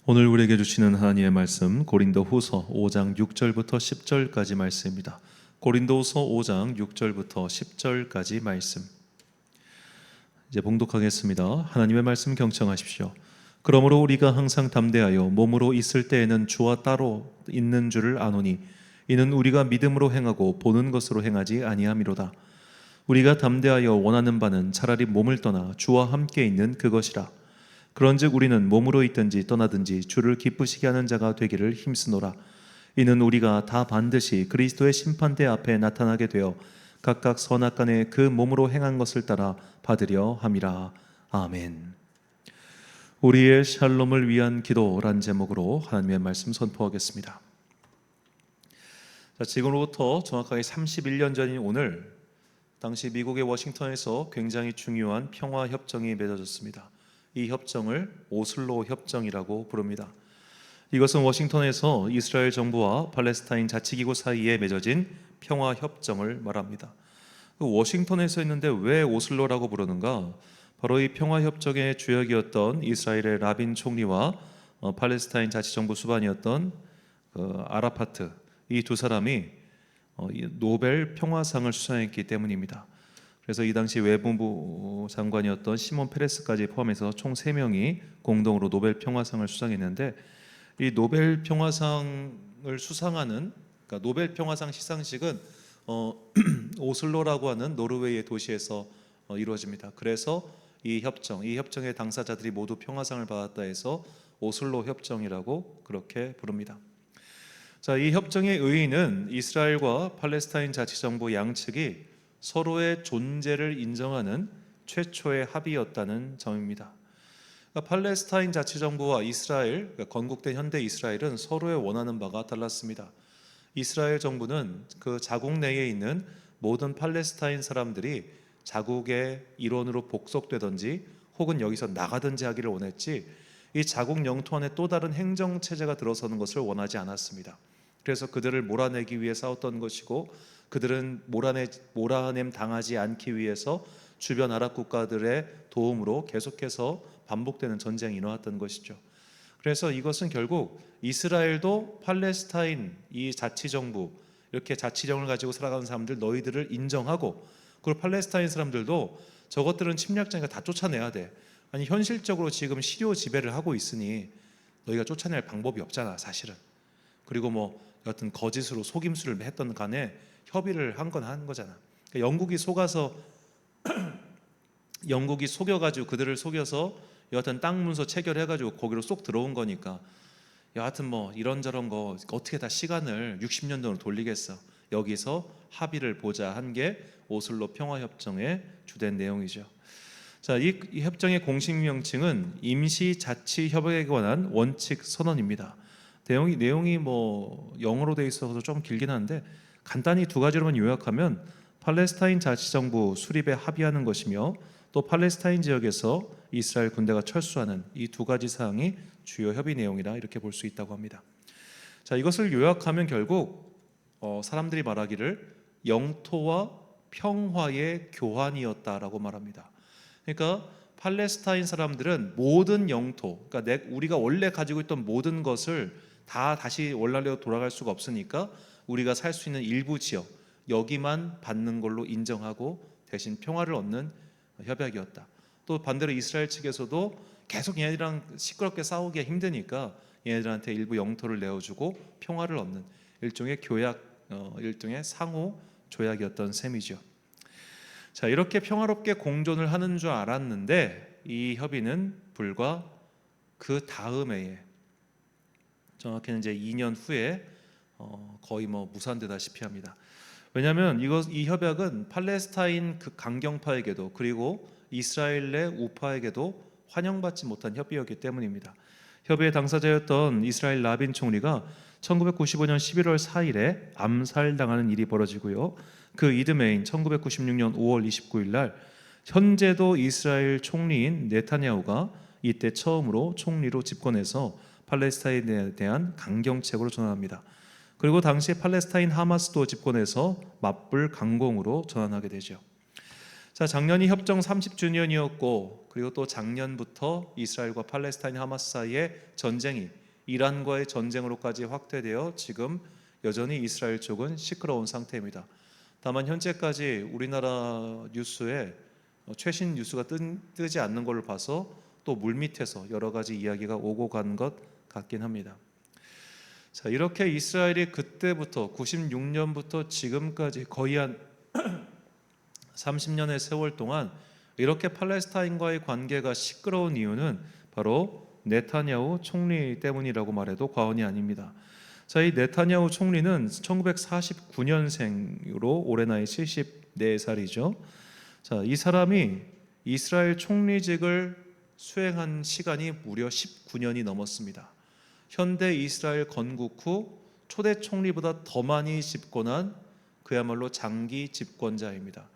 오늘 우리에게 주시는 하나님의 말씀 고린도후서 5장 6절부터 10절까지 말씀입니다. 고린도후서 5장 6절부터 10절까지 말씀. 이제 봉독하겠습니다. 하나님의 말씀 경청하십시오. 그러므로 우리가 항상 담대하여 몸으로 있을 때에는 주와 따로 있는 줄을 아노니 이는 우리가 믿음으로 행하고 보는 것으로 행하지 아니함이로다. 우리가 담대하여 원하는 바는 차라리 몸을 떠나 주와 함께 있는 그것이라. 그런즉 우리는 몸으로 있든지 떠나든지 주를 기쁘시게 하는 자가 되기를 힘쓰노라. 이는 우리가 다 반드시 그리스도의 심판대 앞에 나타나게 되어 각각 선악간에 그 몸으로 행한 것을 따라 받으려 함이라. 아멘. 우리의 샬롬을 위한 기도란 제목으로 하나님의 말씀 선포하겠습니다. 지금으로부터 정확하게 31년 전인 오늘, 당시 미국의 워싱턴에서 굉장히 중요한 평화 협정이 맺어졌습니다. 이 협정을 오슬로 협정이라고 부릅니다. 이것은 워싱턴에서 이스라엘 정부와 팔레스타인 자치기구 사이에 맺어진 평화 협정을 말합니다. 워싱턴에서 했는데 왜 오슬로라고 부르는가? 바로 이 평화 협정의 주역이었던 이스라엘의 라빈 총리와 팔레스타인 자치정부 수반이었던 아라파트, 이 두 사람이 노벨 평화상을 수상했기 때문입니다. 그래서 이 당시 외무부 장관이었던 시몬 페레스까지 포함해서 총 3명이 공동으로 노벨 평화상을 수상했는데, 이 노벨 평화상을 수상하는, 그러니까 노벨 평화상 시상식은 오슬로라고 하는 노르웨이의 도시에서 이루어집니다. 그래서 이 협정의 당사자들이 모두 평화상을 받았다 해서 오슬로 협정이라고 그렇게 부릅니다. 자, 이 협정의 의의는 이스라엘과 팔레스타인 자치정부 양측이 서로의 존재를 인정하는 최초의 합의였다는 점입니다. 그러니까 팔레스타인 자치정부와 이스라엘, 그러니까 건국된 현대 이스라엘은 서로의 원하는 바가 달랐습니다. 이스라엘 정부는 그 자국 내에 있는 모든 팔레스타인 사람들이 자국의 일원으로 복속되든지 혹은 여기서 나가든지 하기를 원했지, 이 자국 영토 안에 또 다른 행정체제가 들어서는 것을 원하지 않았습니다. 그래서 그들을 몰아내기 위해 싸웠던 것이고, 그들은 몰아냄 당하지 않기 위해서 주변 아랍 국가들의 도움으로 계속해서 반복되는 전쟁이 일어났던 것이죠. 그래서 이것은 결국 이스라엘도 팔레스타인 이 자치정부, 이렇게 자치정을 가지고 살아가는 사람들, 너희들을 인정하고, 그리고 팔레스타인 사람들도 저것들은 침략자니까 다 쫓아내야 돼. 아니 현실적으로 지금 시료 지배를 하고 있으니 너희가 쫓아낼 방법이 없잖아 사실은. 그리고 뭐 여하튼 거짓으로 속임수를 했던 간에 협의를 한 거잖아. 그러니까 영국이 속여가지고 그들을 속여서 여하튼 땅 문서 체결해가지고 거기로 쏙 들어온 거니까, 여하튼 뭐 이런저런 거 어떻게 다 시간을 60년 전으로 돌리겠어. 여기서 합의를 보자 한 게 오슬로 평화협정의 주된 내용이죠. 자, 이 협정의 공식 명칭은 임시자치협약에 관한 원칙 선언입니다. 내용이 뭐 영어로 되어 있어서 좀 길긴 한데 간단히 두 가지로만 요약하면 팔레스타인 자치정부 수립에 합의하는 것이며, 또 팔레스타인 지역에서 이스라엘 군대가 철수하는 이 두 가지 사항이 주요 협의 내용이라 이렇게 볼 수 있다고 합니다. 자, 이것을 요약하면 결국 사람들이 말하기를 영토와 평화의 교환이었다라고 말합니다. 그러니까 팔레스타인 사람들은 모든 영토, 그러니까 우리가 원래 가지고 있던 모든 것을 다 다시 원래로 돌아갈 수가 없으니까 우리가 살 수 있는 일부 지역, 여기만 받는 걸로 인정하고 대신 평화를 얻는 협약이었다. 또 반대로 이스라엘 측에서도 계속 얘네들이랑 시끄럽게 싸우기가 힘드니까 얘네들한테 일부 영토를 내어주고 평화를 얻는 일종의 일종의 상호 조약이었던 셈이죠. 자, 이렇게 평화롭게 공존을 하는 줄 알았는데 이 협의는 불과 그 다음 해에, 정확히는 이제 2년 후에 거의 뭐 무산되다시피 합니다. 왜냐하면 이 협약은 팔레스타인 그 강경파에게도 그리고 이스라엘 내 우파에게도 환영받지 못한 협의였기 때문입니다. 협의의 당사자였던 이스라엘 라빈 총리가 1995년 11월 4일에 암살당하는 일이 벌어지고요. 그 이듬해인 1996년 5월 29일 날 현재도 이스라엘 총리인 네타냐후가 이때 처음으로 총리로 집권해서 팔레스타인에 대한 강경책으로 전환합니다. 그리고 당시 팔레스타인 하마스도 집권해서 맞불 강공으로 전환하게 되죠. 자, 작년이 협정 30주년이었고 그리고 또 작년부터 이스라엘과 팔레스타인 하마스 사이의 전쟁이 이란과의 전쟁으로까지 확대되어 지금 여전히 이스라엘 쪽은 시끄러운 상태입니다. 다만 현재까지 우리나라 뉴스에 최신 뉴스가 뜨지 않는 걸로 봐서 또 물밑에서 여러 가지 이야기가 오고 간 것 같긴 합니다. 자, 이렇게 이스라엘이 그때부터 96년부터 지금까지 거의 한 30년의 세월 동안 이렇게 팔레스타인과의 관계가 시끄러운 이유는 바로 네타냐후 총리 때문이라고 말해도 과언이 아닙니다. 자, 이 네타냐후 총리는 1949년생으로 올해 나이 74살이죠. 자, 이 사람이 이스라엘 총리직을 수행한 시간이 무려 19년이 넘었습니다. 현대 이스라엘 건국 후 초대 총리보다 더 많이 집권한 그야말로 장기 집권자입니다.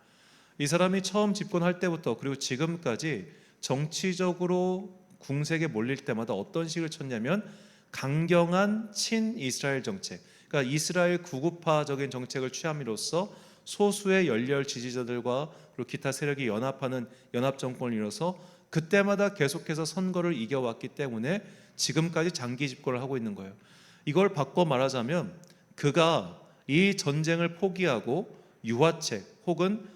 이 사람이 처음 집권할 때부터 그리고 지금까지 정치적으로 궁색에 몰릴 때마다 어떤 식을 쳤냐면 강경한 친이스라엘 정책, 그러니까 이스라엘 구구파적인 정책을 취함으로써 소수의 열렬 지지자들과 그리고 기타 세력이 연합하는 연합 정권을 이뤄서 그때마다 계속해서 선거를 이겨왔기 때문에 지금까지 장기 집권을 하고 있는 거예요. 이걸 바꿔 말하자면 그가 이 전쟁을 포기하고 유화책 혹은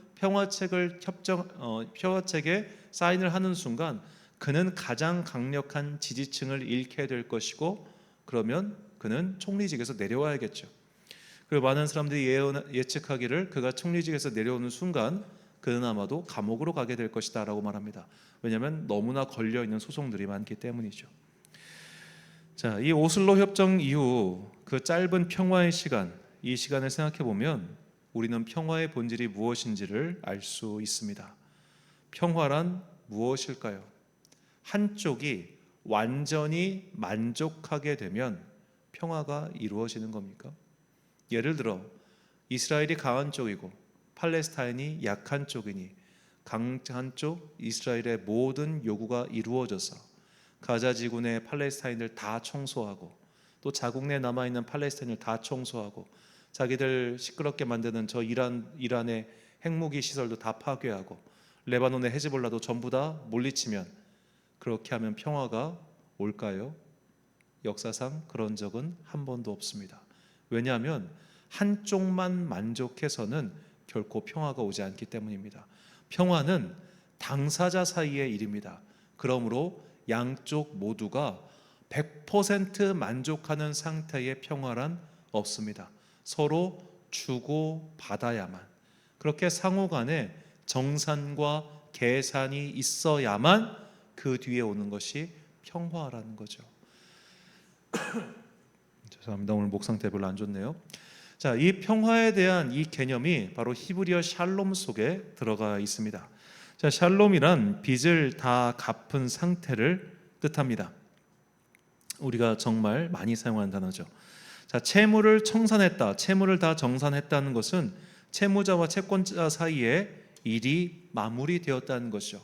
평화책에 사인을 하는 순간 그는 가장 강력한 지지층을 잃게 될 것이고 그러면 그는 총리직에서 내려와야겠죠. 그리고 많은 사람들이 예측하기를 그가 총리직에서 내려오는 순간 그는 아마도 감옥으로 가게 될 것이다 라고 말합니다. 왜냐하면 너무나 걸려있는 소송들이 많기 때문이죠. 자, 이 오슬로 협정 이후 그 짧은 평화의 시간, 이 시간을 생각해 보면 우리는 평화의 본질이 무엇인지를 알 수 있습니다. 평화란 무엇일까요? 한쪽이 완전히 만족하게 되면 평화가 이루어지는 겁니까? 예를 들어 이스라엘이 강한 쪽이고 팔레스타인이 약한 쪽이니 강한 쪽 이스라엘의 모든 요구가 이루어져서 가자 지구 내 팔레스타인을 다 청소하고 또 자국 내 남아있는 팔레스타인을 다 청소하고 자기들 시끄럽게 만드는 저 이란의 핵무기 시설도 다 파괴하고 레바논의 헤즈볼라도 전부 다 물리치면 그렇게 하면 평화가 올까요? 역사상 그런 적은 한 번도 없습니다. 왜냐하면 한쪽만 만족해서는 결코 평화가 오지 않기 때문입니다. 평화는 당사자 사이의 일입니다. 그러므로 양쪽 모두가 100% 만족하는 상태의 평화란 없습니다. 서로 주고 받아야만, 그렇게 상호 간에 정산과 계산이 있어야만 그 뒤에 오는 것이 평화라는 거죠. 죄송합니다. 오늘 목 상태 별로 안 좋네요. 자, 이 평화에 대한 이 개념이 바로 히브리어 샬롬 속에 들어가 있습니다. 자, 샬롬이란 빚을 다 갚은 상태를 뜻합니다. 우리가 정말 많이 사용하는 단어죠. 자, 채무를 청산했다, 채무를 다 정산했다는 것은 채무자와 채권자 사이에 일이 마무리되었다는 것이죠.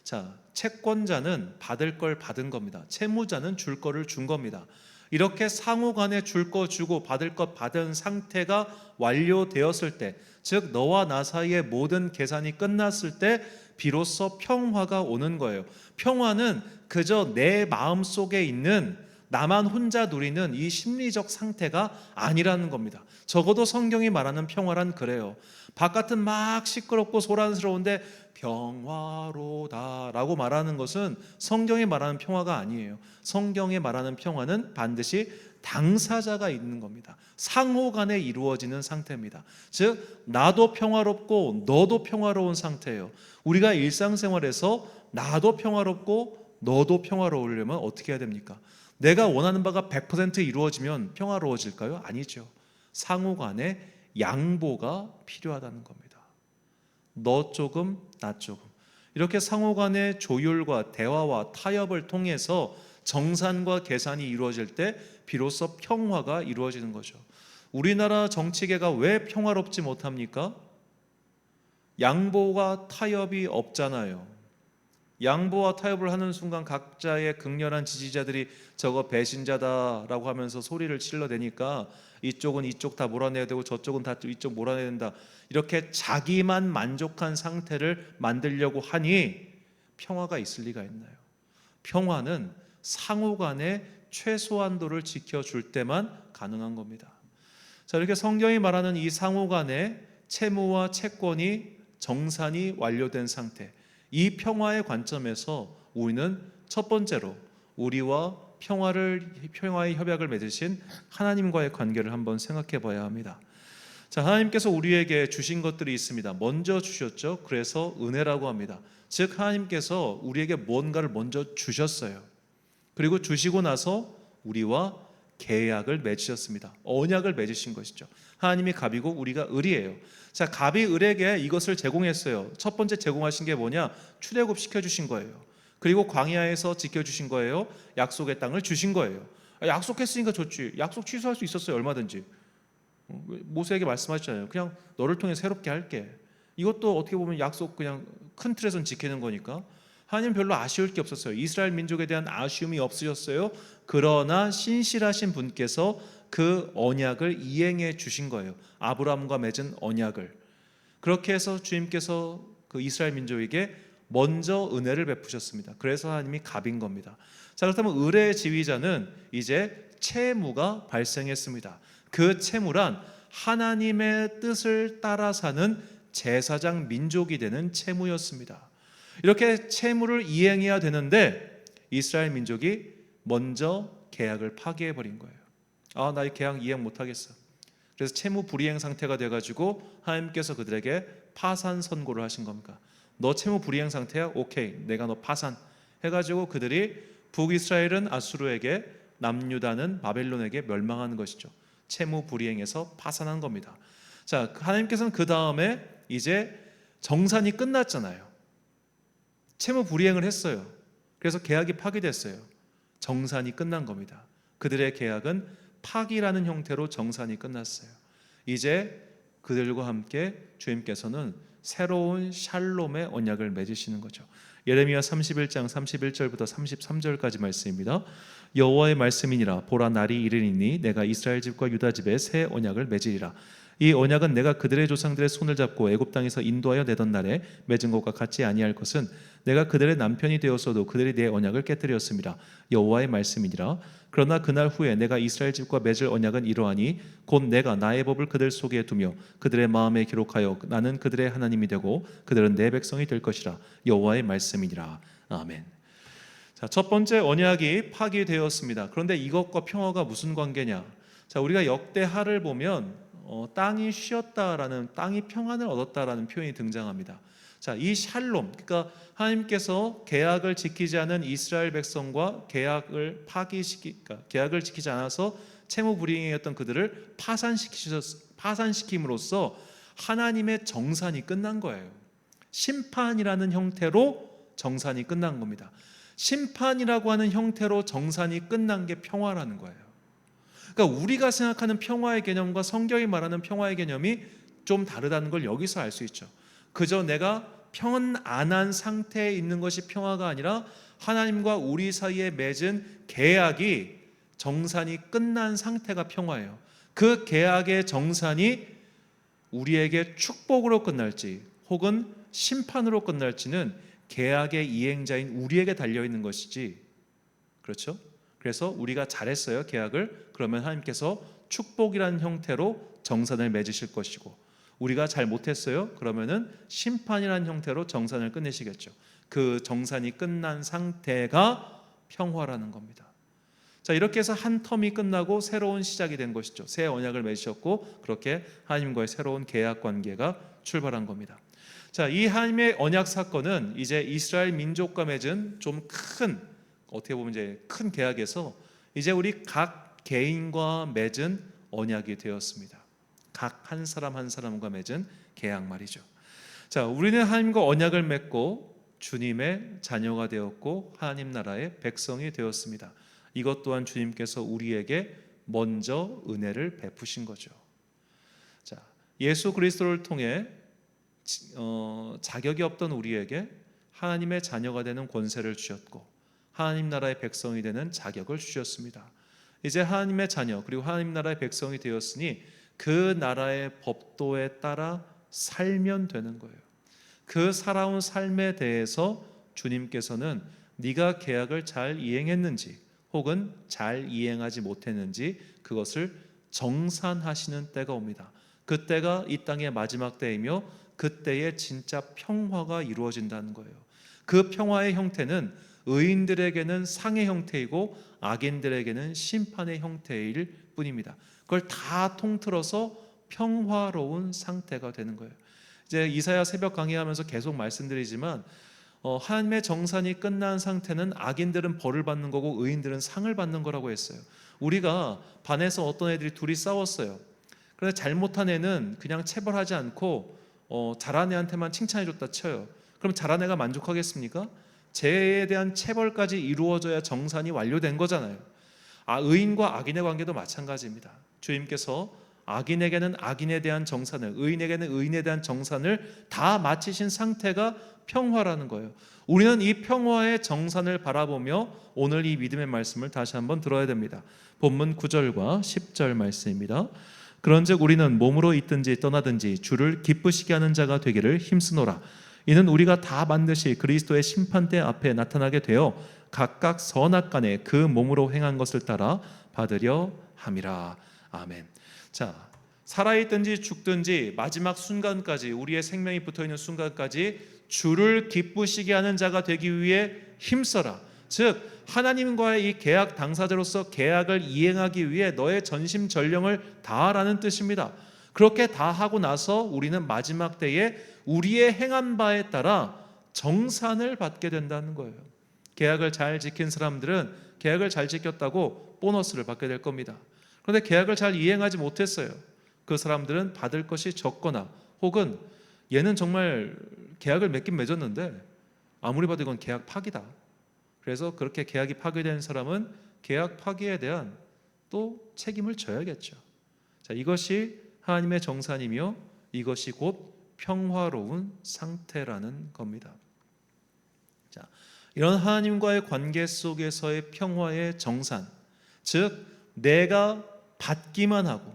자, 채권자는 받을 걸 받은 겁니다. 채무자는 줄 거를 준 겁니다. 이렇게 상호 간에 줄 거 주고 받을 것 받은 상태가 완료되었을 때, 즉 너와 나 사이의 모든 계산이 끝났을 때 비로소 평화가 오는 거예요. 평화는 그저 내 마음 속에 있는 나만 혼자 누리는 이 심리적 상태가 아니라는 겁니다. 적어도 성경이 말하는 평화란 그래요. 바깥은 막 시끄럽고 소란스러운데 평화로다라고 말하는 것은 성경이 말하는 평화가 아니에요. 성경이 말하는 평화는 반드시 당사자가 있는 겁니다. 상호 간에 이루어지는 상태입니다. 즉 나도 평화롭고 너도 평화로운 상태예요. 우리가 일상생활에서 나도 평화롭고 너도 평화로우려면 어떻게 해야 됩니까? 내가 원하는 바가 100% 이루어지면 평화로워질까요? 아니죠. 상호 간에 양보가 필요하다는 겁니다. 너 조금, 나 조금. 이렇게 상호 간의 조율과 대화와 타협을 통해서 정산과 계산이 이루어질 때 비로소 평화가 이루어지는 거죠. 우리나라 정치계가 왜 평화롭지 못합니까? 양보가 타협이 없잖아요. 양보와 타협을 하는 순간 각자의 극렬한 지지자들이 저거 배신자다라고 하면서 소리를 질러대니까 이쪽은 이쪽 다 몰아내야 되고 저쪽은 다 이쪽 몰아내야 된다. 이렇게 자기만 만족한 상태를 만들려고 하니 평화가 있을 리가 있나요? 평화는 상호 간의 최소한도를 지켜줄 때만 가능한 겁니다. 자, 이렇게 성경이 말하는 이 상호 간의 채무와 채권이 정산이 완료된 상태, 이 평화의 관점에서 우리는 첫 번째로 우리와 평화의 협약을 맺으신 하나님과의 관계를 한번 생각해 봐야 합니다. 자, 하나님께서 우리에게 주신 것들이 있습니다. 먼저 주셨죠. 그래서 은혜라고 합니다. 즉 하나님께서 우리에게 뭔가를 먼저 주셨어요. 그리고 주시고 나서 우리와 계약을 맺으셨습니다. 언약을 맺으신 것이죠. 하나님이 갑이고 우리가 을이에요. 자, 갑이 을에게 이것을 제공했어요. 첫 번째 제공하신 게 뭐냐? 출애굽 시켜주신 거예요. 그리고 광야에서 지켜주신 거예요. 약속의 땅을 주신 거예요. 약속했으니까 줬지. 약속 취소할 수 있었어요. 얼마든지. 모세에게 말씀하셨잖아요. 그냥 너를 통해 새롭게 할게. 이것도 어떻게 보면 약속 그냥 큰 틀에선 지키는 거니까 하나님 별로 아쉬울 게 없었어요. 이스라엘 민족에 대한 아쉬움이 없으셨어요. 그러나 신실하신 분께서 그 언약을 이행해 주신 거예요. 아브라함과 맺은 언약을. 그렇게 해서 주님께서 그 이스라엘 민족에게 먼저 은혜를 베푸셨습니다. 그래서 하나님이 갑인 겁니다. 자, 그렇다면 을의 지휘자는 이제 채무가 발생했습니다. 그 채무란 하나님의 뜻을 따라 사는 제사장 민족이 되는 채무였습니다. 이렇게 채무를 이행해야 되는데 이스라엘 민족이 먼저 계약을 파기해 버린 거예요. 나 이 계약 이행 못하겠어. 그래서 채무 불이행 상태가 돼가지고 하나님께서 그들에게 파산 선고를 하신 겁니다. 너 채무 불이행 상태야? 오케이, 내가 너 파산 해가지고 그들이 북이스라엘은 아수르에게, 남유다는 바벨론에게 멸망하는 것이죠. 채무 불이행에서 파산한 겁니다. 자, 하나님께서는 그 다음에 이제 정산이 끝났잖아요. 채무 불이행을 했어요. 그래서 계약이 파기됐어요. 정산이 끝난 겁니다. 그들의 계약은 파기라는 형태로 정산이 끝났어요. 이제 그들과 함께 주님께서는 새로운 샬롬의 언약을 맺으시는 거죠. 예레미야 31장 31절부터 33절까지 말씀입니다. 여호와의 말씀이니라. 보라, 날이 이르리니 내가 이스라엘 집과 유다 집에 새 언약을 맺으리라. 이 언약은 내가 그들의 조상들의 손을 잡고 애굽 땅에서 인도하여 내던 날에 맺은 것과 같지 아니할 것은 내가 그들의 남편이 되었어도 그들이 내 언약을 깨뜨렸습니다. 여호와의 말씀이니라. 그러나 그날 후에 내가 이스라엘 집과 맺을 언약은 이러하니 곧 내가 나의 법을 그들 속에 두며 그들의 마음에 기록하여 나는 그들의 하나님이 되고 그들은 내 백성이 될 것이라. 여호와의 말씀이니라. 아멘. 자, 첫 번째 언약이 파기되었습니다. 그런데 이것과 평화가 무슨 관계냐? 자, 우리가 역대하를 보면 땅이 쉬었다라는, 땅이 평안을 얻었다라는 표현이 등장합니다. 자, 이 샬롬, 그러니까 하나님께서 계약을 지키지 않은 이스라엘 백성과 계약을 계약을 지키지 않아서 채무 불이행이었던 그들을 파산시킴으로써 하나님의 정산이 끝난 거예요. 심판이라는 형태로 정산이 끝난 겁니다. 심판이라고 하는 형태로 정산이 끝난 게 평화라는 거예요. 그러니까 우리가 생각하는 평화의 개념과 성경이 말하는 평화의 개념이 좀 다르다는 걸 여기서 알 수 있죠. 그저 내가 평안한 상태에 있는 것이 평화가 아니라 하나님과 우리 사이에 맺은 계약이 정산이 끝난 상태가 평화예요. 그 계약의 정산이 우리에게 축복으로 끝날지 혹은 심판으로 끝날지는 계약의 이행자인 우리에게 달려있는 것이지, 그렇죠? 그래서 우리가 잘했어요, 계약을. 그러면 하나님께서 축복이라는 형태로 정산을 맺으실 것이고, 우리가 잘 못했어요, 그러면은 심판이라는 형태로 정산을 끝내시겠죠. 그 정산이 끝난 상태가 평화라는 겁니다. 자, 이렇게 해서 한 텀이 끝나고 새로운 시작이 된 것이죠. 새 언약을 맺으셨고 그렇게 하나님과의 새로운 계약 관계가 출발한 겁니다. 자, 이 하나님의 언약 사건은 이제 이스라엘 민족과 맺은 좀 큰, 어떻게 보면 이제 큰 계약에서 이제 우리 각 개인과 맺은 언약이 되었습니다. 각 한 사람 한 사람과 맺은 계약 말이죠. 자, 우리는 하나님과 언약을 맺고 주님의 자녀가 되었고 하나님 나라의 백성이 되었습니다. 이것 또한 주님께서 우리에게 먼저 은혜를 베푸신 거죠. 자, 예수 그리스도를 통해 자격이 없던 우리에게 하나님의 자녀가 되는 권세를 주셨고 하나님 나라의 백성이 되는 자격을 주셨습니다. 이제 하나님의 자녀 그리고 하나님 나라의 백성이 되었으니 그 나라의 법도에 따라 살면 되는 거예요. 그 살아온 삶에 대해서 주님께서는 네가 계약을 잘 이행했는지 혹은 잘 이행하지 못했는지 그것을 정산하시는 때가 옵니다. 그때가 이 땅의 마지막 때이며 그때에 진짜 평화가 이루어진다는 거예요. 그 평화의 형태는 의인들에게는 상의 형태이고 악인들에게는 심판의 형태일 뿐입니다. 그걸 다 통틀어서 평화로운 상태가 되는 거예요. 이제 이사야 새벽 강의하면서 계속 말씀드리지만 하나님의 정산이 끝난 상태는 악인들은 벌을 받는 거고 의인들은 상을 받는 거라고 했어요. 우리가 반에서 어떤 애들이 둘이 싸웠어요. 그런데 잘못한 애는 그냥 체벌하지 않고 잘한 애한테만 칭찬해줬다 쳐요. 그럼 잘한 애가 만족하겠습니까? 죄에 대한 체벌까지 이루어져야 정산이 완료된 거잖아요. 의인과 악인의 관계도 마찬가지입니다. 주님께서 악인에게는 악인에 대한 정산을, 의인에게는 의인에 대한 정산을 다 마치신 상태가 평화라는 거예요. 우리는 이 평화의 정산을 바라보며 오늘 이 믿음의 말씀을 다시 한번 들어야 됩니다. 본문 9절과 10절 말씀입니다. 그런즉 우리는 몸으로 있든지 떠나든지 주를 기쁘시게 하는 자가 되기를 힘쓰노라. 이는 우리가 다 반드시 그리스도의 심판대 앞에 나타나게 되어 각각 선악간에 그 몸으로 행한 것을 따라 받으려 함이라. 아멘. 자, 살아있든지 죽든지 마지막 순간까지 우리의 생명이 붙어있는 순간까지 주를 기쁘시게 하는 자가 되기 위해 힘써라. 즉 하나님과의 이 계약 당사자로서 계약을 이행하기 위해 너의 전심전령을 다하라는 뜻입니다. 그렇게 다 하고 나서 우리는 마지막 때에 우리의 행한 바에 따라 정산을 받게 된다는 거예요. 계약을 잘 지킨 사람들은 계약을 잘 지켰다고 보너스를 받게 될 겁니다. 그런데 계약을 잘 이행하지 못했어요. 그 사람들은 받을 것이 적거나 혹은 얘는 정말 계약을 맺긴 맺었는데 아무리 봐도 이건 계약 파기다. 그래서 그렇게 계약이 파기된 사람은 계약 파기에 대한 또 책임을 져야겠죠. 자, 이것이 하나님의 정산이며 이것이 곧 평화로운 상태라는 겁니다. 자, 이런 하나님과의 관계 속에서의 평화의 정산, 즉 내가 받기만 하고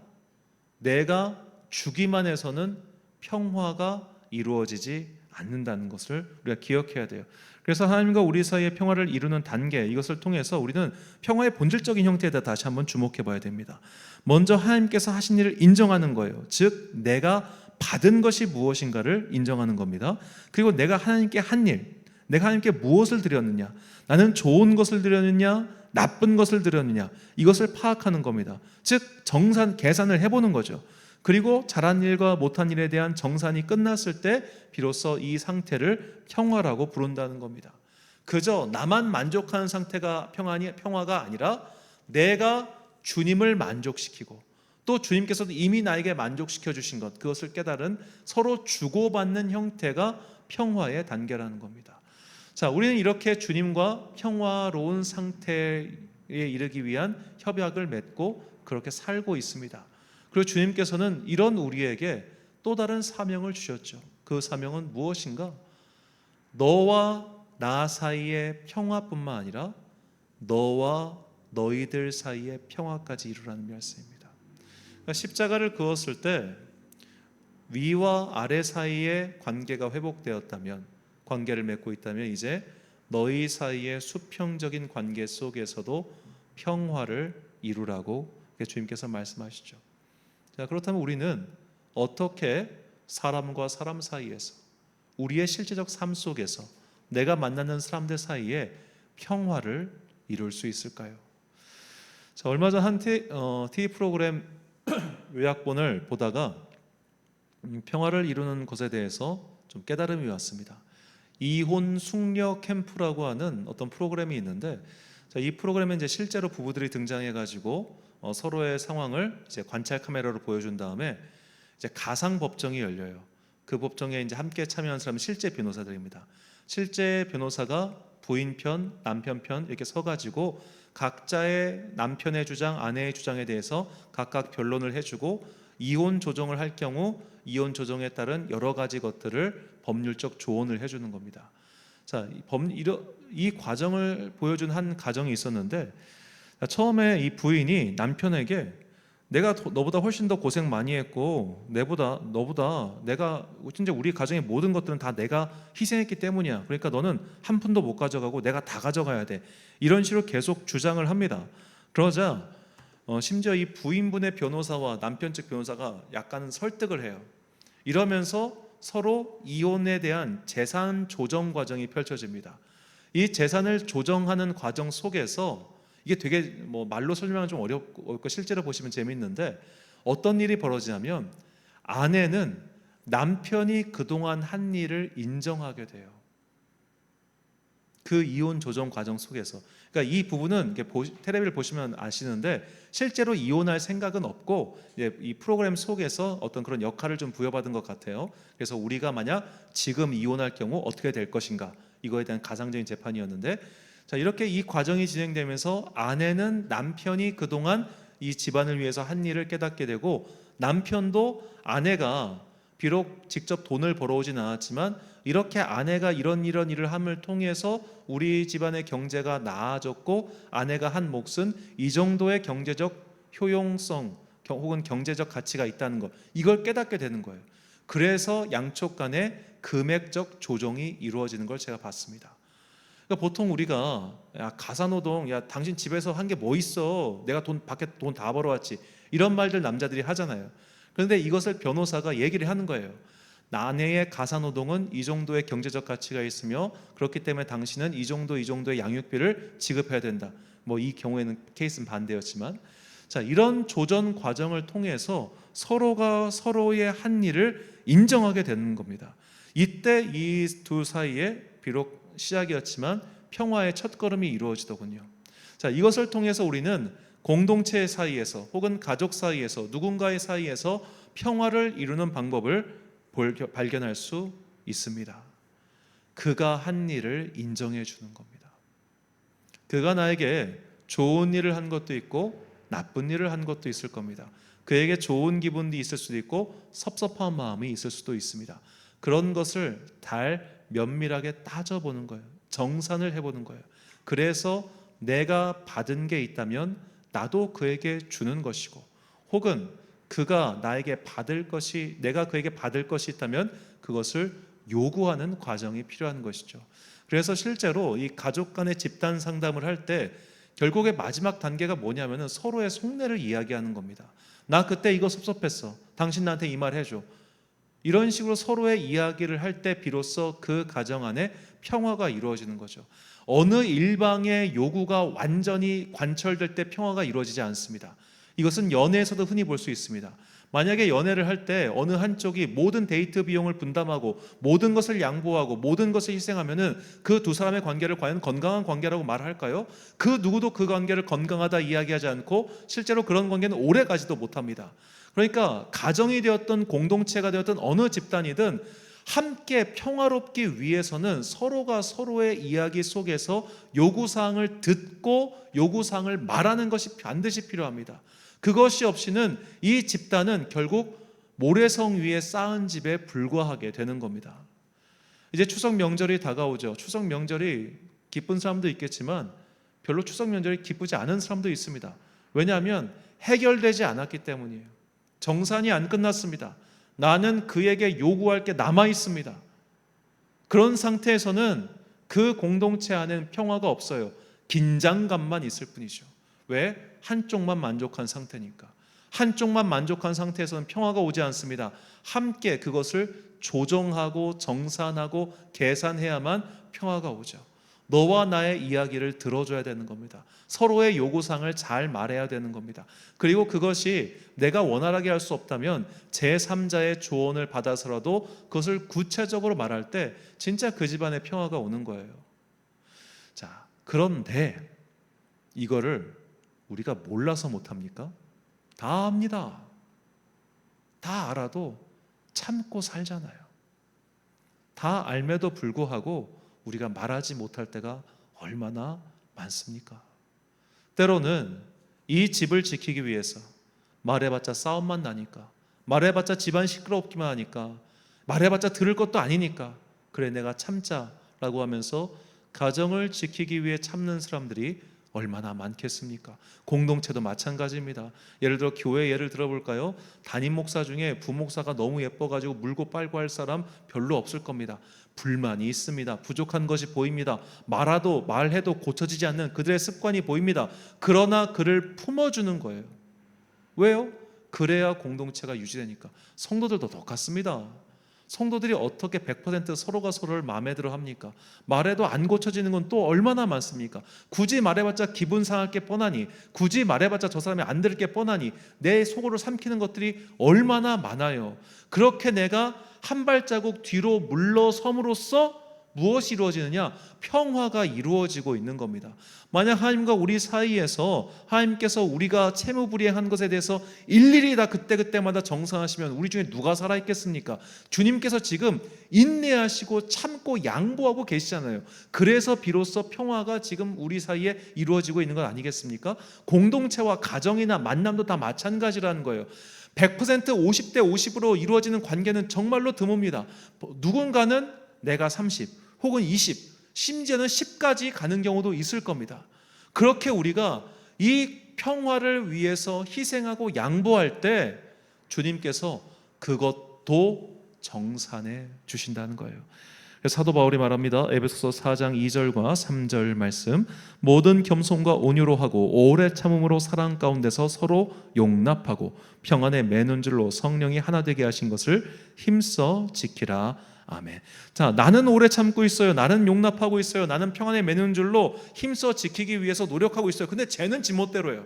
내가 주기만 해서는 평화가 이루어지지 않는다는 것을 우리가 기억해야 돼요. 그래서 하나님과 우리 사이의 평화를 이루는 단계, 이것을 통해서 우리는 평화의 본질적인 형태에 대해 다시 한번 주목해 봐야 됩니다. 먼저 하나님께서 하신 일을 인정하는 거예요. 즉 내가 받은 것이 무엇인가를 인정하는 겁니다. 그리고 내가 하나님께 한 일, 내가 하나님께 무엇을 드렸느냐, 나는 좋은 것을 드렸느냐 나쁜 것을 드렸느냐, 이것을 파악하는 겁니다. 즉 정산, 계산을 해보는 거죠. 그리고 잘한 일과 못한 일에 대한 정산이 끝났을 때 비로소 이 상태를 평화라고 부른다는 겁니다. 그저 나만 만족하는 상태가 평화가 아니라 내가 주님을 만족시키고 또 주님께서도 이미 나에게 만족시켜 주신 것, 그것을 깨달은 서로 주고받는 형태가 평화의 단계라는 겁니다. 자, 우리는 이렇게 주님과 평화로운 상태에 이르기 위한 협약을 맺고 그렇게 살고 있습니다. 그리고 주님께서는 이런 우리에게 또 다른 사명을 주셨죠. 그 사명은 무엇인가? 너와 나 사이의 평화뿐만 아니라 너와 너희들 사이의 평화까지 이루라는 말씀입니다. 그러니까 십자가를 그었을 때 위와 아래 사이의 관계가 회복되었다면, 관계를 맺고 있다면 이제 너희 사이의 수평적인 관계 속에서도 평화를 이루라고 주님께서 말씀하시죠. 자, 그렇다면 우리는 어떻게 사람과 사람 사이에서, 우리의 실제적 삶 속에서 내가 만나는 사람들 사이에 평화를 이룰 수 있을까요? 자, 얼마 전 한 TV 프로그램 요약본을 보다가 평화를 이루는 것에 대해서 좀 깨달음이 왔습니다. 이혼 숙녀 캠프라고 하는 어떤 프로그램이 있는데, 자, 이 프로그램에 이제 실제로 부부들이 등장해가지고 서로의 상황을 이제 관찰 카메라로 보여준 다음에 이제 가상 법정이 열려요. 그 법정에 이제 함께 참여한 사람은 실제 변호사들입니다. 실제 변호사가 부인 편, 남편 편 이렇게 서가지고 각자의 남편의 주장, 아내의 주장에 대해서 각각 변론을 해주고 이혼 조정을 할 경우 이혼 조정에 따른 여러 가지 것들을 법률적 조언을 해주는 겁니다. 자, 이 과정을 보여준 한 가정이 있었는데, 처음에 이 부인이 남편에게 내가 너보다 훨씬 더 고생 많이 했고 너보다 내가 진짜 우리 가정의 모든 것들은 다 내가 희생했기 때문이야. 그러니까 너는 한 푼도 못 가져가고 내가 다 가져가야 돼. 이런 식으로 계속 주장을 합니다. 그러자 심지어 이 부인분의 변호사와 남편 측 변호사가 약간 설득을 해요. 이러면서 서로 이혼에 대한 재산 조정 과정이 펼쳐집니다. 이 재산을 조정하는 과정 속에서 이게 되게 뭐 말로 설명은 좀 어렵고 실제로 보시면 재밌는데, 어떤 일이 벌어지냐면 아내는 남편이 그동안 한 일을 인정하게 돼요. 그 이혼 조정 과정 속에서. 그러니까 이 부분은 텔레비를 보시면 아시는데 실제로 이혼할 생각은 없고 이 프로그램 속에서 어떤 그런 역할을 좀 부여받은 것 같아요. 그래서 우리가 만약 지금 이혼할 경우 어떻게 될 것인가, 이거에 대한 가상적인 재판이었는데, 자, 이렇게 이 과정이 진행되면서 아내는 남편이 그동안 이 집안을 위해서 한 일을 깨닫게 되고, 남편도 아내가 비록 직접 돈을 벌어오진 않았지만 이렇게 아내가 이런 일을 함을 통해서 우리 집안의 경제가 나아졌고 아내가 한 몫은 이 정도의 경제적 효용성 혹은 경제적 가치가 있다는 것, 이걸 깨닫게 되는 거예요. 그래서 양쪽 간에 금액적 조정이 이루어지는 걸 제가 봤습니다. 그러니까 보통 우리가 야, 가사노동, 야 당신 집에서 한 게 뭐 있어, 내가 밖에 돈 다 벌어왔지, 이런 말들 남자들이 하잖아요. 그런데 이것을 변호사가 얘기를 하는 거예요. 아내의 가사노동은 이 정도의 경제적 가치가 있으며 그렇기 때문에 당신은 이 정도의 양육비를 지급해야 된다. 뭐 이 경우에는 케이스는 반대였지만, 자, 이런 조정 과정을 통해서 서로가 서로의 한 일을 인정하게 되는 겁니다. 이때 이 두 사이에 비록 시작이었지만 평화의 첫걸음이 이루어지더군요. 자, 이것을 통해서 우리는 공동체 사이에서 혹은 가족 사이에서 누군가의 사이에서 평화를 이루는 방법을 발견할 수 있습니다. 그가 한 일을 인정해 주는 겁니다. 그가 나에게 좋은 일을 한 것도 있고 나쁜 일을 한 것도 있을 겁니다. 그에게 좋은 기분도 있을 수도 있고 섭섭한 마음이 있을 수도 있습니다. 그런 것을 잘 면밀하게 따져보는 거예요. 정산을 해보는 거예요. 그래서 내가 받은 게 있다면 나도 그에게 주는 것이고, 혹은 그가 나에게 받을 것이, 내가 그에게 받을 것이 있다면 그것을 요구하는 과정이 필요한 것이죠. 그래서 실제로 이 가족 간의 집단 상담을 할 때 결국에 마지막 단계가 뭐냐면은 서로의 속내를 이야기하는 겁니다. 나 그때 이거 섭섭했어, 당신 나한테 이 말 해줘. 이런 식으로 서로의 이야기를 할 때 비로소 그 가정 안에 평화가 이루어지는 거죠. 어느 일방의 요구가 완전히 관철될 때 평화가 이루어지지 않습니다. 이것은 연애에서도 흔히 볼 수 있습니다. 만약에 연애를 할 때 어느 한쪽이 모든 데이트 비용을 분담하고 모든 것을 양보하고 모든 것을 희생하면은 그 두 사람의 관계를 과연 건강한 관계라고 말할까요? 그 누구도 그 관계를 건강하다 이야기하지 않고 실제로 그런 관계는 오래 가지도 못합니다. 그러니까 가정이 되었던 공동체가 되었던 어느 집단이든 함께 평화롭기 위해서는 서로가 서로의 이야기 속에서 요구사항을 듣고 요구사항을 말하는 것이 반드시 필요합니다. 그것이 없이는 이 집단은 결국 모래성 위에 쌓은 집에 불과하게 되는 겁니다. 이제 추석 명절이 다가오죠. 추석 명절이 기쁜 사람도 있겠지만 별로 추석 명절이 기쁘지 않은 사람도 있습니다. 왜냐하면 해결되지 않았기 때문이에요. 정산이 안 끝났습니다. 나는 그에게 요구할 게 남아 있습니다. 그런 상태에서는 그 공동체 안에는 평화가 없어요. 긴장감만 있을 뿐이죠. 왜? 한쪽만 만족한 상태니까. 한쪽만 만족한 상태에서는 평화가 오지 않습니다. 함께 그것을 조정하고 정산하고 계산해야만 평화가 오죠. 너와 나의 이야기를 들어줘야 되는 겁니다. 서로의 요구사항을 잘 말해야 되는 겁니다. 그리고 그것이 내가 원활하게 할 수 없다면 제3자의 조언을 받아서라도 그것을 구체적으로 말할 때 진짜 그 집안에 평화가 오는 거예요. 자, 그런데 이거를 우리가 몰라서 못합니까? 다 압니다. 다 알아도 참고 살잖아요. 다 알매도 불구하고 우리가 말하지 못할 때가 얼마나 많습니까? 때로는 이 집을 지키기 위해서 말해봤자 싸움만 나니까, 말해봤자 집안 시끄럽기만 하니까, 말해봤자 들을 것도 아니니까 그래 내가 참자 라고 하면서 가정을 지키기 위해 참는 사람들이 얼마나 많겠습니까? 공동체도 마찬가지입니다. 예를 들어 교회 예를 들어볼까요? 담임 목사 중에 부목사가 너무 예뻐가지고 물고 빨고 할 사람 별로 없을 겁니다. 불만이 있습니다. 부족한 것이 보입니다. 말해도 고쳐지지 않는 그들의 습관이 보입니다. 그러나 그를 품어주는 거예요. 왜요? 그래야 공동체가 유지되니까. 성도들도 똑같습니다. 성도들이 어떻게 100% 서로가 서로를 마음에 들어 합니까? 말해도 안 고쳐지는 건 또 얼마나 많습니까? 굳이 말해봤자 기분 상할 게 뻔하니, 굳이 말해봤자 저 사람이 안 들을 게 뻔하니 내 속으로 삼키는 것들이 얼마나 많아요. 그렇게 내가 한 발자국 뒤로 물러섬으로써 무엇이 이루어지느냐? 평화가 이루어지고 있는 겁니다. 만약 하나님과 우리 사이에서 하나님께서 우리가 채무불이행한 것에 대해서 일일이 다 그때그때마다 정산하시면 우리 중에 누가 살아있겠습니까? 주님께서 지금 인내하시고 참고 양보하고 계시잖아요. 그래서 비로소 평화가 지금 우리 사이에 이루어지고 있는 것 아니겠습니까? 공동체와 가정이나 만남도 다 마찬가지라는 거예요. 100% 50대 50으로 이루어지는 관계는 정말로 드뭅니다. 누군가는 내가 30 혹은 20, 심지어는 10까지 가는 경우도 있을 겁니다. 그렇게 우리가 이 평화를 위해서 희생하고 양보할 때 주님께서 그것도 정산해 주신다는 거예요. 사도 바울이 말합니다. 에베소서 4장 2절과 3절 말씀, 모든 겸손과 온유로 하고 오래 참음으로 사랑 가운데서 서로 용납하고 평안에 매는 줄로 성령이 하나 되게 하신 것을 힘써 지키라. 아멘. 자, 나는 오래 참고 있어요. 나는 용납하고 있어요. 나는 평안에 매는 줄로 힘써 지키기 위해서 노력하고 있어요. 근데 쟤는 지멋대로예요.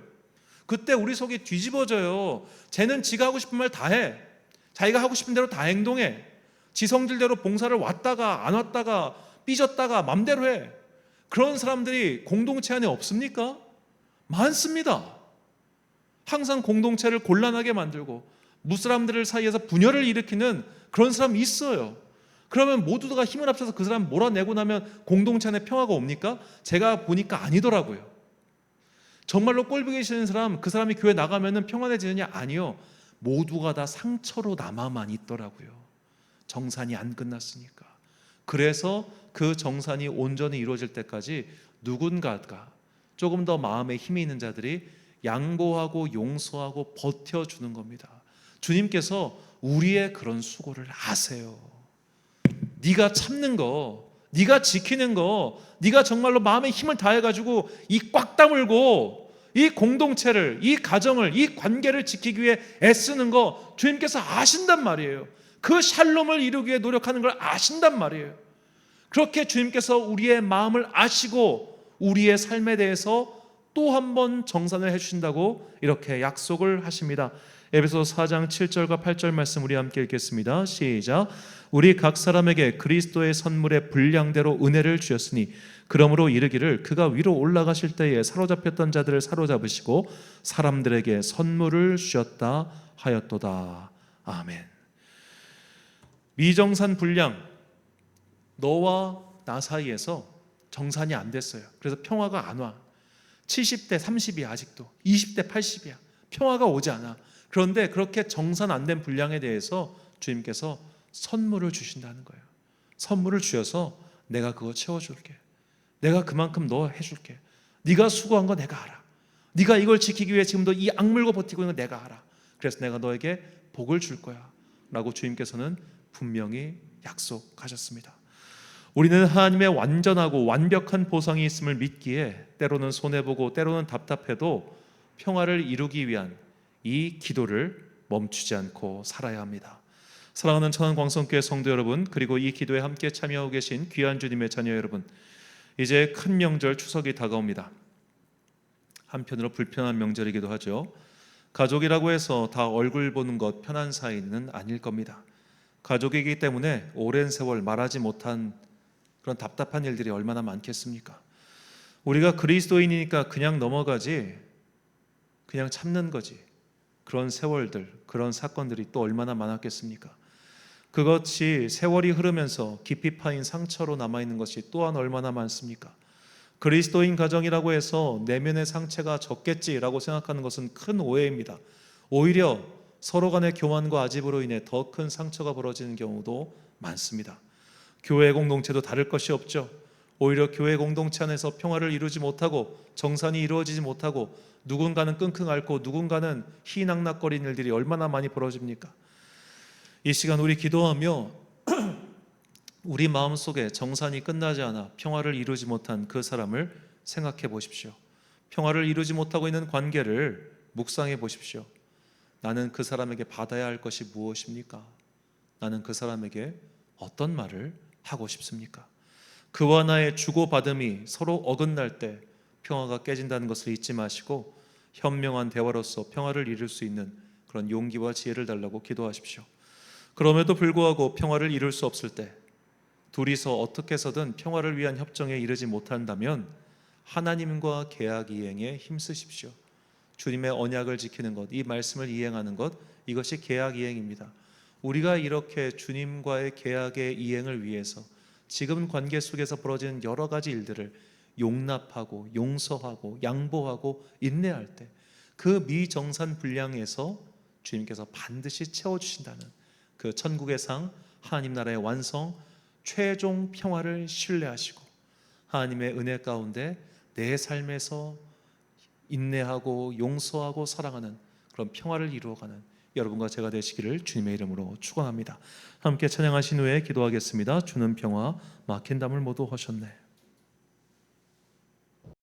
그때 우리 속이 뒤집어져요. 쟤는 지가 하고 싶은 말 다 해. 자기가 하고 싶은 대로 다 행동해. 지 성질대로 봉사를 왔다가 안 왔다가 삐졌다가 맘대로 해. 그런 사람들이 공동체 안에 없습니까? 많습니다. 항상 공동체를 곤란하게 만들고 무사람들 사이에서 분열을 일으키는 그런 사람이 있어요. 그러면 모두가 힘을 합쳐서 그 사람 몰아내고 나면 공동체 안에 평화가 옵니까? 제가 보니까 아니더라고요. 정말로 꼴보기 계시는 사람, 그 사람이 교회 나가면 평안해지느냐? 아니요. 모두가 다 상처로 남아만 있더라고요. 정산이 안 끝났으니까. 그래서 그 정산이 온전히 이루어질 때까지 누군가가 조금 더 마음에 힘이 있는 자들이 양보하고 용서하고 버텨주는 겁니다. 주님께서 우리의 그런 수고를 아세요. 네가 참는 거, 네가 지키는 거, 네가 정말로 마음에 힘을 다해가지고 이 꽉 다물고 이 공동체를, 이 가정을, 이 관계를 지키기 위해 애쓰는 거 주님께서 아신단 말이에요. 그 샬롬을 이루기 위해 노력하는 걸 아신단 말이에요. 그렇게 주님께서 우리의 마음을 아시고 우리의 삶에 대해서 또 한 번 정산을 해주신다고 이렇게 약속을 하십니다. 에베소서 4장 7절과 8절 말씀 우리 함께 읽겠습니다. 시작. 우리 각 사람에게 그리스도의 선물의 분량대로 은혜를 주셨으니 그러므로 이르기를 그가 위로 올라가실 때에 사로잡혔던 자들을 사로잡으시고 사람들에게 선물을 주셨다 하였도다. 아멘. 미정산 분량, 너와 나 사이에서 정산이 안 됐어요. 그래서 평화가 안 와. 70대 30이야 아직도. 20대 80이야. 평화가 오지 않아. 그런데 그렇게 정산 안 된 분량에 대해서 주님께서 선물을 주신다는 거예요. 선물을 주셔서 내가 그거 채워줄게. 내가 그만큼 너 해줄게. 네가 수고한 거 내가 알아. 네가 이걸 지키기 위해 지금도 이 악물고 버티고 있는 거 내가 알아. 그래서 내가 너에게 복을 줄 거야 라고 주님께서는 분명히 약속하셨습니다. 우리는 하나님의 완전하고 완벽한 보상이 있음을 믿기에 때로는 손해보고 때로는 답답해도 평화를 이루기 위한 이 기도를 멈추지 않고 살아야 합니다. 사랑하는 천안광성교회 성도 여러분, 그리고 이 기도에 함께 참여하고 계신 귀한 주님의 자녀 여러분, 이제 큰 명절 추석이 다가옵니다. 한편으로 불편한 명절이기도 하죠. 가족이라고 해서 다 얼굴 보는 것 편한 사이는 아닐 겁니다. 가족이기 때문에 오랜 세월 말하지 못한 그런 답답한 일들이 얼마나 많겠습니까? 우리가 그리스도인이니까 그냥 넘어가지, 그냥 참는 거지. 그런 세월들, 그런 사건들이 또 얼마나 많았겠습니까? 그것이 세월이 흐르면서 깊이 파인 상처로 남아있는 것이 또한 얼마나 많습니까? 그리스도인 가정이라고 해서 내면의 상처가 적겠지라고 생각하는 것은 큰 오해입니다. 오히려 서로 간의 교만과 아집으로 인해 더 큰 상처가 벌어지는 경우도 많습니다. 교회 공동체도 다를 것이 없죠. 오히려 교회 공동체 안에서 평화를 이루지 못하고 정산이 이루어지지 못하고 누군가는 끙끙 앓고 누군가는 희낙낙거리는 일들이 얼마나 많이 벌어집니까? 이 시간 우리 기도하며 우리 마음속에 정산이 끝나지 않아 평화를 이루지 못한 그 사람을 생각해 보십시오. 평화를 이루지 못하고 있는 관계를 묵상해 보십시오. 나는 그 사람에게 받아야 할 것이 무엇입니까? 나는 그 사람에게 어떤 말을 하고 싶습니까? 그와 나의 주고받음이 서로 어긋날 때 평화가 깨진다는 것을 잊지 마시고 현명한 대화로서 평화를 이룰 수 있는 그런 용기와 지혜를 달라고 기도하십시오. 그럼에도 불구하고 평화를 이룰 수 없을 때 둘이서 어떻게 해서든 평화를 위한 협정에 이르지 못한다면 하나님과 계약 이행에 힘쓰십시오. 주님의 언약을 지키는 것, 이 말씀을 이행하는 것, 이것이 계약 이행입니다. 우리가 이렇게 주님과의 계약의 이행을 위해서 지금 관계 속에서 벌어지는 여러 가지 일들을 용납하고 용서하고 양보하고 인내할 때 그 미정산 분량에서 주님께서 반드시 채워주신다는 그 천국의 상, 하나님 나라의 완성, 최종 평화를 신뢰하시고 하나님의 은혜 가운데 내 삶에서 인내하고 용서하고 사랑하는 그런 평화를 이루어가는 여러분과 제가 되시기를 주님의 이름으로 축원합니다. 함께 찬양하신 후에 기도하겠습니다. 주는 평화 막힌 담을 모두 하셨네.